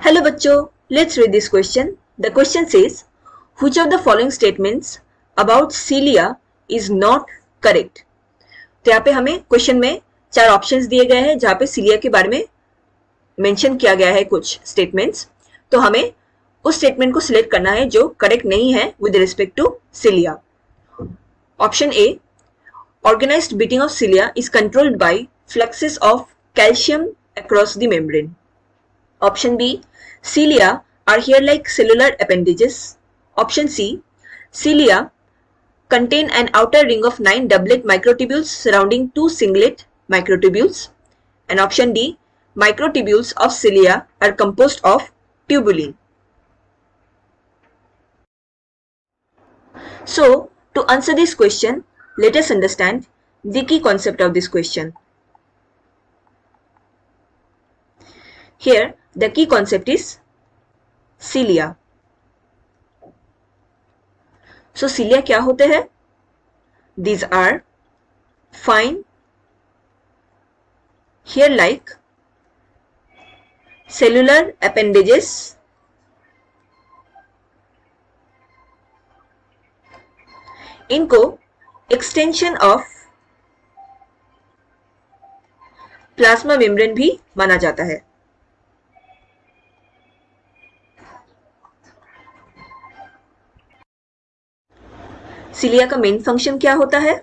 Hello बच्चों, let's read this question. The question says, which of the following statements about cilia is not correct? तो यहाँ पे हमें question में 4 options दिए गए हैं जहाँ पे सिलिया के बारे में मेंशन किया गया है कुछ स्टेटमेंट्स. तो हमें उस स्टेटमेंट को सिलेक्ट करना है जो करेक्ट नहीं है with respect to cilia. Option A, organized beating of cilia is controlled by fluxes of calcium across the membrane. Option B, cilia are hair-like cellular appendages. Option C, cilia contain an outer ring of 9 doublet microtubules surrounding 2 singlet microtubules. And option D, microtubules of cilia are composed of tubulin. So, to answer this question, let us understand the key concept of this question. Here, the key concept is cilia. So, cilia क्या होते हैं? These are fine, hair-like cellular appendages इनको extension of plasma membrane भी माना जाता है. Cilia का main function क्या होता है?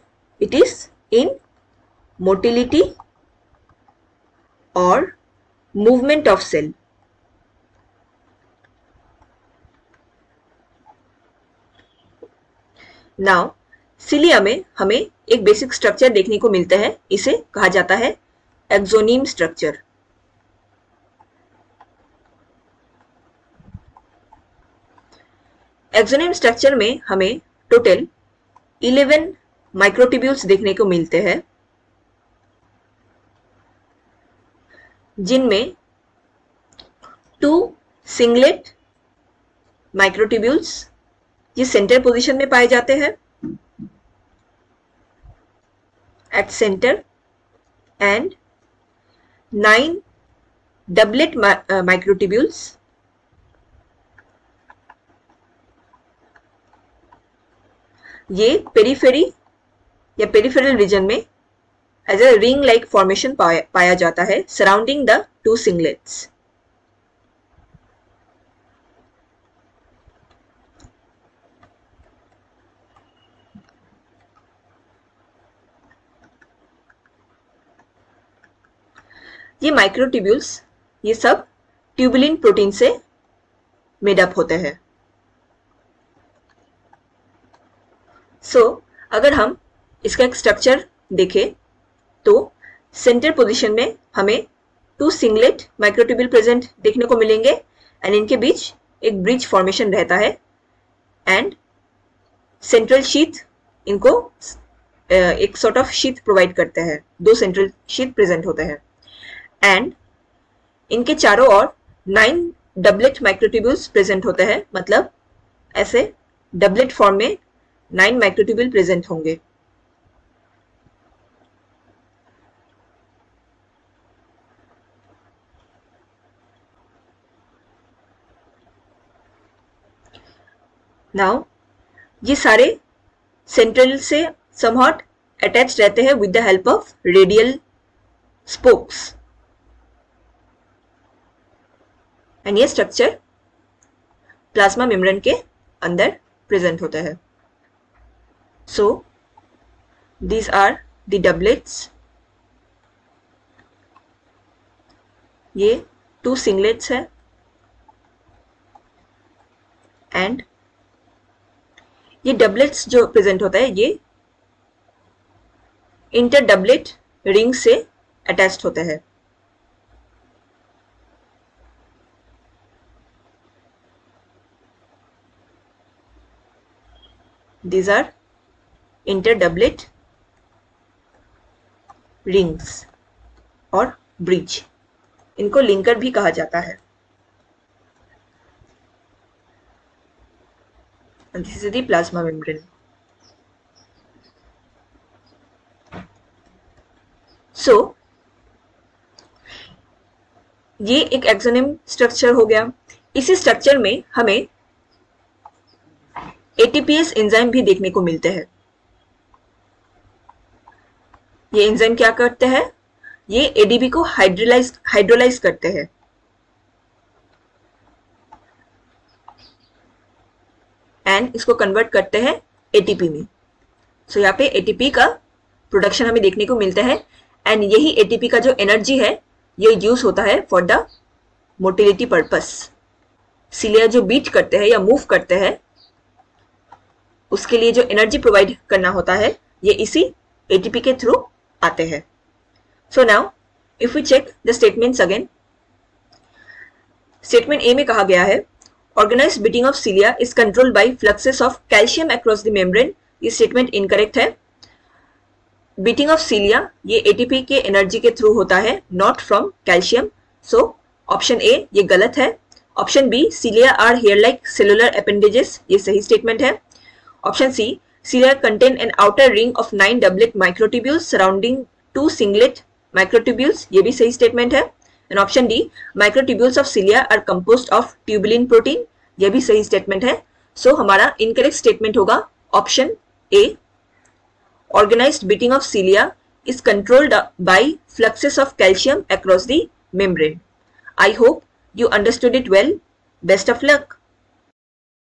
इट इज इन मोटिलिटी और movement of cell. Now cilia में हमें एक बेसिक स्ट्रक्चर देखने को मिलता है. इसे कहा जाता है एक्सोनीम स्ट्रक्चर. एक्सोनीम स्ट्रक्चर में हमें टोटल 11 माइक्रोट्यूब्यूल्स देखने को मिलते हैं, जिनमें 2 सिंगलेट माइक्रोट्यूब्यूल्स ये सेंटर पोजीशन में पाए जाते हैं at center and 9 doublet microtubules ये पेरिफेरी या पेरिफेरल रीजन में as a ring like formation पाया जाता है सराउंडिंग द 2 सिंगलेट्स. ये माइक्रोट्यूब्यूल्स ये सब ट्यूबुलिन प्रोटीन से मेडअप होते हैं. सो अगर हम इसका एक स्ट्रक्चर देखें तो सेंटर पोजीशन में हमें 2 सिंगलेट माइक्रोट्यूब्यूल प्रेजेंट देखने को मिलेंगे एंड इनके बीच एक ब्रिज फॉर्मेशन रहता है एंड सेंट्रल शीथ इनको एक सॉर्ट ऑफ शीथ प्रोवाइड करते हैं. 2 सेंट्रल शीथ प्रेजेंट होते हैं एंड इनके चारों ओर 9 डबलेट माइक्रोट्यूब्यूल्स प्रेजेंट होते हैं. मतलब ऐसे डबलेट फॉर्म में 9 माइक्रोट्यूब्यूल प्रेजेंट होंगे. नाउ ये सारे सेंट्रल से समहाट अटैच रहते हैं with the help of radial spokes and ये स्ट्रक्चर प्लाज्मा मेम्ब्रेन के अंदर प्रेजेंट होता है. So these are the doublets. ये 2 सिंगलेट्स है एंड ये डबलेट्स जो प्रेजेंट होता है ये इंटर डबलेट रिंग से अटैच्ड होता है. These are interdoublet rings और ब्रिज. इनको लिंकर भी कहा जाता है. And this is the plasma membrane. So ये एक एक्सोनिम स्ट्रक्चर हो गया। इसी स्ट्रक्चर में हमें एटीपीएस एंजाइम भी देखने को मिलते हैं। ये एंजाइम क्या करते हैं? ये एडीपी को हाइड्रोलाइज करते हैं। एंड इसको कन्वर्ट करते हैं एटीपी में। सो यहाँ पे एटीपी का प्रोडक्शन हमें देखने को मिलता है एंड यही एटीपी का जो एनर्जी है ये यूज होता है for the motility purpose. Cilia जो बीट करते हैं या मूव करते हैं उसके लिए जो एनर्जी प्रोवाइड करना होता है ये इसी एटीपी के थ्रू आते हैं। So now if we check the statements again, statement A में कहा गया है organised beating of cilia is controlled by fluxes of calcium across the membrane. ये स्टेटमेंट इनकरेक्ट है। बीटिंग ऑफ सिलिया ये एटीपी के एनर्जी के थ्रू होता है, not from calcium. So option A ये गलत है। Option B cilia are hair like cellular appendages, ये सही स्टेटमेंट है। Option C cilia contain an outer ring of 9 doublet microtubules surrounding 2 singlet microtubules, ये भी सही स्टेटमेंट है। And option D microtubules of cilia are composed of tubulin protein, ये भी सही स्टेटमेंट है। सो हमारा इनकरेक्ट स्टेटमेंट होगा option A, organized beating of cilia is controlled by fluxes of calcium across the membrane. I hope you understood it well. Best of luck.